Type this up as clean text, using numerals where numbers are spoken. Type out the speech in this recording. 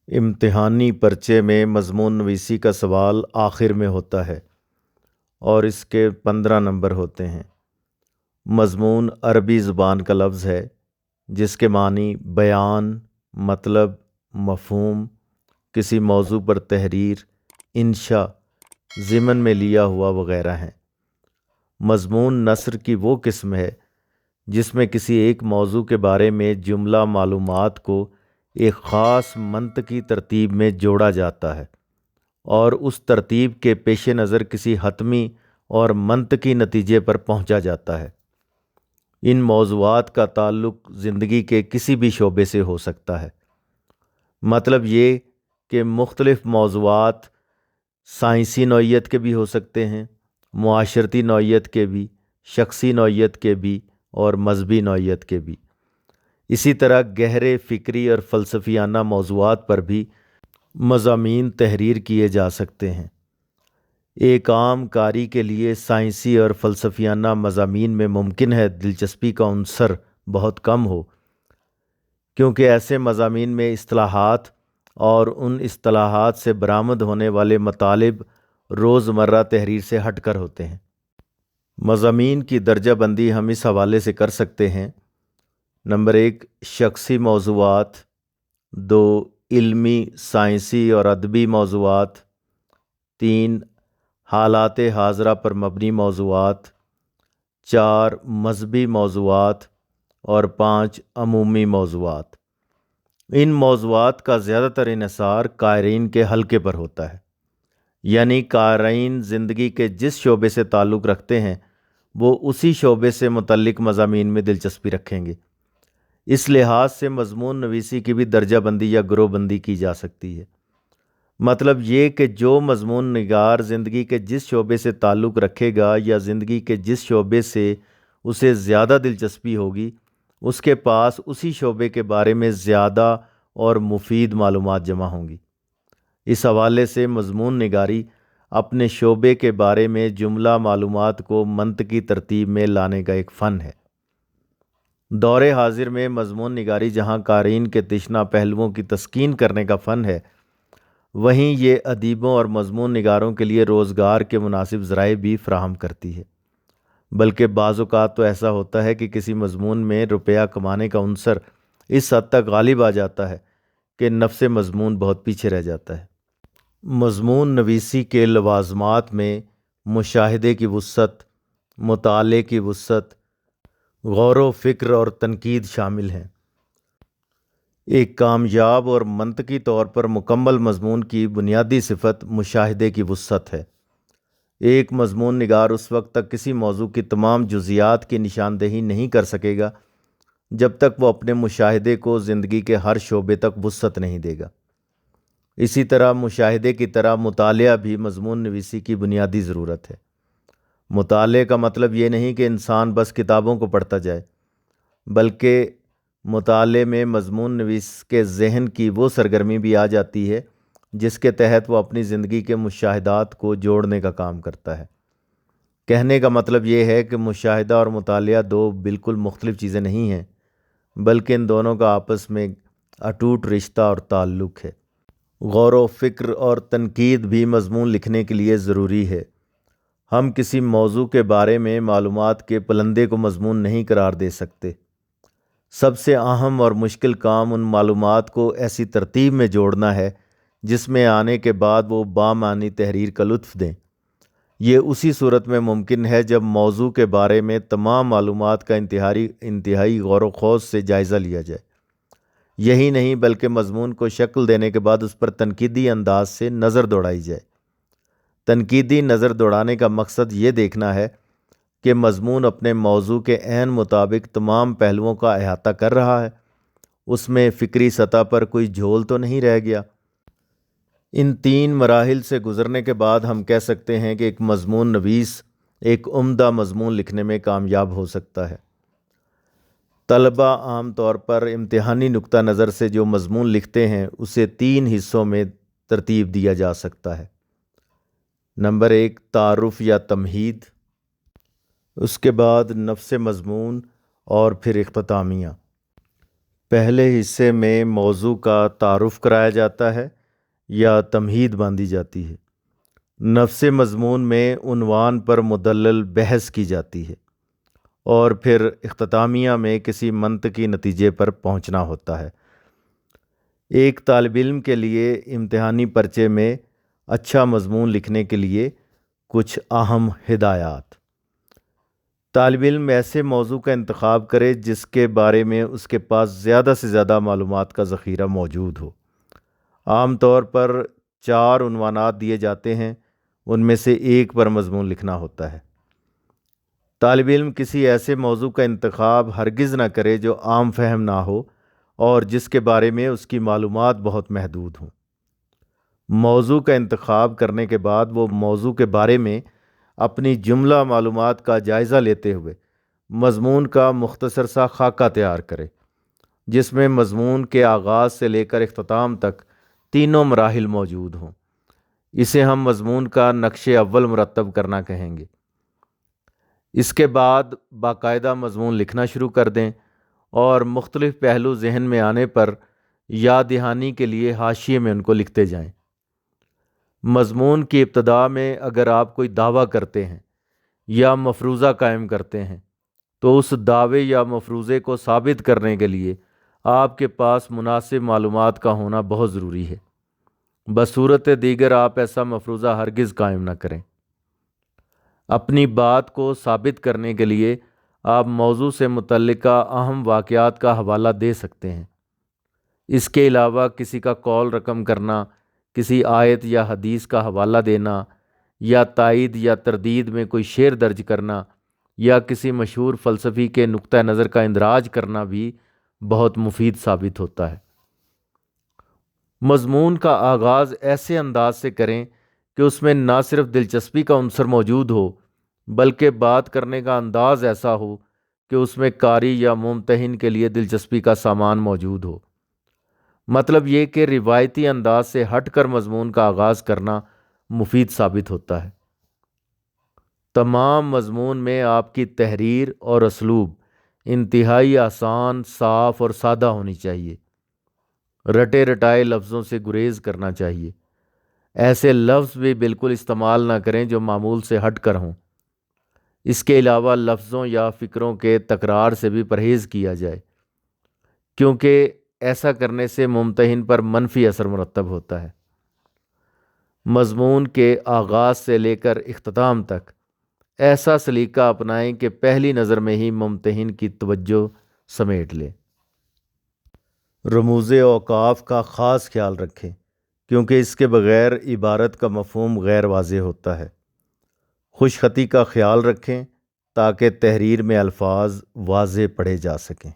امتحانی پرچے میں مضمون نویسی کا سوال آخر میں ہوتا ہے اور اس کے 15 نمبر ہوتے ہیں۔ مضمون عربی زبان کا لفظ ہے جس کے معنی بیان، مطلب، مفہوم، کسی موضوع پر تحریر، انشاء، ضمن میں لیا ہوا وغیرہ ہیں۔ مضمون نثر کی وہ قسم ہے جس میں کسی ایک موضوع کے بارے میں جملہ معلومات کو ایک خاص منطقی ترتیب میں جوڑا جاتا ہے اور اس ترتیب کے پیش نظر کسی حتمی اور منطقی نتیجے پر پہنچا جاتا ہے۔ ان موضوعات کا تعلق زندگی کے کسی بھی شعبے سے ہو سکتا ہے۔ مطلب یہ کہ مختلف موضوعات سائنسی نوعیت کے بھی ہو سکتے ہیں، معاشرتی نوعیت کے بھی، شخصی نوعیت کے بھی اور مذہبی نوعیت کے بھی۔ اسی طرح گہرے فکری اور فلسفیانہ موضوعات پر بھی مضامین تحریر کیے جا سکتے ہیں۔ ایک عام قاری کے لیے سائنسی اور فلسفیانہ مضامین میں ممکن ہے دلچسپی کا عنصر بہت کم ہو، کیونکہ ایسے مضامین میں اصطلاحات اور ان اصطلاحات سے برآمد ہونے والے مطالب روزمرہ تحریر سے ہٹ کر ہوتے ہیں۔ مضامین کی درجہ بندی ہم اس حوالے سے کر سکتے ہیں: نمبر 1، شخصی موضوعات، 2، علمی، سائنسی اور ادبی موضوعات، 3، حالات حاضرہ پر مبنی موضوعات، 4، مذہبی موضوعات اور 5، عمومی موضوعات۔ ان موضوعات کا زیادہ تر انحصار قارئین کے حلقے پر ہوتا ہے، یعنی قارئین زندگی کے جس شعبے سے تعلق رکھتے ہیں وہ اسی شعبے سے متعلق مضامین میں دلچسپی رکھیں گے۔ اس لحاظ سے مضمون نویسی کی بھی درجہ بندی یا گروہ بندی کی جا سکتی ہے۔ مطلب یہ کہ جو مضمون نگار زندگی کے جس شعبے سے تعلق رکھے گا یا زندگی کے جس شعبے سے اسے زیادہ دلچسپی ہوگی، اس کے پاس اسی شعبے کے بارے میں زیادہ اور مفید معلومات جمع ہوں گی۔ اس حوالے سے مضمون نگاری اپنے شعبے کے بارے میں جملہ معلومات کو منطقی ترتیب میں لانے کا ایک فن ہے۔ دور حاضر میں مضمون نگاری جہاں قارئین کے تشنہ پہلوؤں کی تسکین کرنے کا فن ہے، وہیں یہ ادیبوں اور مضمون نگاروں کے لیے روزگار کے مناسب ذرائع بھی فراہم کرتی ہے۔ بلکہ بعض اوقات تو ایسا ہوتا ہے کہ کسی مضمون میں روپیہ کمانے کا عنصر اس حد تک غالب آ جاتا ہے کہ نفس مضمون بہت پیچھے رہ جاتا ہے۔ مضمون نویسی کے لوازمات میں مشاہدے کی وسعت، مطالعے کی وسعت، غور و فکر اور تنقید شامل ہیں۔ ایک کامیاب اور منطقی طور پر مکمل مضمون کی بنیادی صفت مشاہدے کی وسعت ہے۔ ایک مضمون نگار اس وقت تک کسی موضوع کی تمام جزیات کی نشاندہی نہیں کر سکے گا جب تک وہ اپنے مشاہدے کو زندگی کے ہر شعبے تک وسعت نہیں دے گا۔ اسی طرح مشاہدے کی طرح مطالعہ بھی مضمون نویسی کی بنیادی ضرورت ہے۔ مطالعے کا مطلب یہ نہیں کہ انسان بس کتابوں کو پڑھتا جائے، بلکہ مطالعے میں مضمون نویس کے ذہن کی وہ سرگرمی بھی آ جاتی ہے جس کے تحت وہ اپنی زندگی کے مشاہدات کو جوڑنے کا کام کرتا ہے۔ کہنے کا مطلب یہ ہے کہ مشاہدہ اور مطالعہ دو بالکل مختلف چیزیں نہیں ہیں، بلکہ ان دونوں کا آپس میں اٹوٹ رشتہ اور تعلق ہے۔ غور و فکر اور تنقید بھی مضمون لکھنے کے لیے ضروری ہے۔ ہم کسی موضوع کے بارے میں معلومات کے پلندے کو مضمون نہیں قرار دے سکتے۔ سب سے اہم اور مشکل کام ان معلومات کو ایسی ترتیب میں جوڑنا ہے جس میں آنے کے بعد وہ بامعنی تحریر کا لطف دیں۔ یہ اسی صورت میں ممکن ہے جب موضوع کے بارے میں تمام معلومات کا انتہائی غور و خوض سے جائزہ لیا جائے۔ یہی نہیں بلکہ مضمون کو شکل دینے کے بعد اس پر تنقیدی انداز سے نظر دوڑائی جائے۔ تنقیدی نظر دوڑانے کا مقصد یہ دیکھنا ہے کہ مضمون اپنے موضوع کے عین مطابق تمام پہلوؤں کا احاطہ کر رہا ہے، اس میں فکری سطح پر کوئی جھول تو نہیں رہ گیا۔ ان 3 مراحل سے گزرنے کے بعد ہم کہہ سکتے ہیں کہ ایک مضمون نویس ایک عمدہ مضمون لکھنے میں کامیاب ہو سکتا ہے۔ طلباء عام طور پر امتحانی نقطہ نظر سے جو مضمون لکھتے ہیں اسے 3 حصوں میں ترتیب دیا جا سکتا ہے۔ نمبر 1، تعارف یا تمہید، اس کے بعد نفس مضمون اور پھر اختتامیہ۔ پہلے حصے میں موضوع کا تعارف کرایا جاتا ہے یا تمہید باندھی جاتی ہے۔ نفس مضمون میں عنوان پر مدلل بحث کی جاتی ہے اور پھر اختتامیہ میں کسی منطقی نتیجے پر پہنچنا ہوتا ہے۔ ایک طالب علم کے لیے امتحانی پرچے میں اچھا مضمون لکھنے کے لیے کچھ اہم ہدایات۔ طالب علم ایسے موضوع کا انتخاب کرے جس کے بارے میں اس کے پاس زیادہ سے زیادہ معلومات کا ذخیرہ موجود ہو۔ عام طور پر 4 عنوانات دیے جاتے ہیں، ان میں سے ایک پر مضمون لکھنا ہوتا ہے۔ طالب علم کسی ایسے موضوع کا انتخاب ہرگز نہ کرے جو عام فہم نہ ہو اور جس کے بارے میں اس کی معلومات بہت محدود ہوں۔ موضوع کا انتخاب کرنے کے بعد وہ موضوع کے بارے میں اپنی جملہ معلومات کا جائزہ لیتے ہوئے مضمون کا مختصر سا خاکہ تیار کرے، جس میں مضمون کے آغاز سے لے کر اختتام تک تینوں مراحل موجود ہوں۔ اسے ہم مضمون کا نقش اول مرتب کرنا کہیں گے۔ اس کے بعد باقاعدہ مضمون لکھنا شروع کر دیں اور مختلف پہلو ذہن میں آنے پر یاد دہانی کے لیے حاشیے میں ان کو لکھتے جائیں۔ مضمون کی ابتدا میں اگر آپ کوئی دعویٰ کرتے ہیں یا مفروضہ قائم کرتے ہیں تو اس دعوے یا مفروضے کو ثابت کرنے کے لیے آپ کے پاس مناسب معلومات کا ہونا بہت ضروری ہے۔ بصورت دیگر آپ ایسا مفروضہ ہرگز قائم نہ کریں۔ اپنی بات کو ثابت کرنے کے لیے آپ موضوع سے متعلقہ اہم واقعات کا حوالہ دے سکتے ہیں۔ اس کے علاوہ کسی کا قول رقم کرنا، کسی آیت یا حدیث کا حوالہ دینا، یا تائید یا تردید میں کوئی شعر درج کرنا، یا کسی مشہور فلسفی کے نقطہ نظر کا اندراج کرنا بھی بہت مفید ثابت ہوتا ہے۔ مضمون کا آغاز ایسے انداز سے کریں کہ اس میں نہ صرف دلچسپی کا عنصر موجود ہو بلکہ بات کرنے کا انداز ایسا ہو کہ اس میں قاری یا ممتحن کے لیے دلچسپی کا سامان موجود ہو۔ مطلب یہ کہ روایتی انداز سے ہٹ کر مضمون کا آغاز کرنا مفید ثابت ہوتا ہے۔ تمام مضمون میں آپ کی تحریر اور اسلوب انتہائی آسان، صاف اور سادہ ہونی چاہیے۔ رٹے رٹائے لفظوں سے گریز کرنا چاہیے۔ ایسے لفظ بھی بالکل استعمال نہ کریں جو معمول سے ہٹ کر ہوں۔ اس کے علاوہ لفظوں یا فکروں کے تکرار سے بھی پرہیز کیا جائے، کیونکہ ایسا کرنے سے ممتحن پر منفی اثر مرتب ہوتا ہے۔ مضمون کے آغاز سے لے کر اختتام تک ایسا سلیقہ اپنائیں کہ پہلی نظر میں ہی ممتحن کی توجہ سمیٹ لے۔ رموز اوقاف کا خاص خیال رکھیں، کیونکہ اس کے بغیر عبارت کا مفہوم غیر واضح ہوتا ہے۔ خوش خطی کا خیال رکھیں تاکہ تحریر میں الفاظ واضح پڑھے جا سکیں۔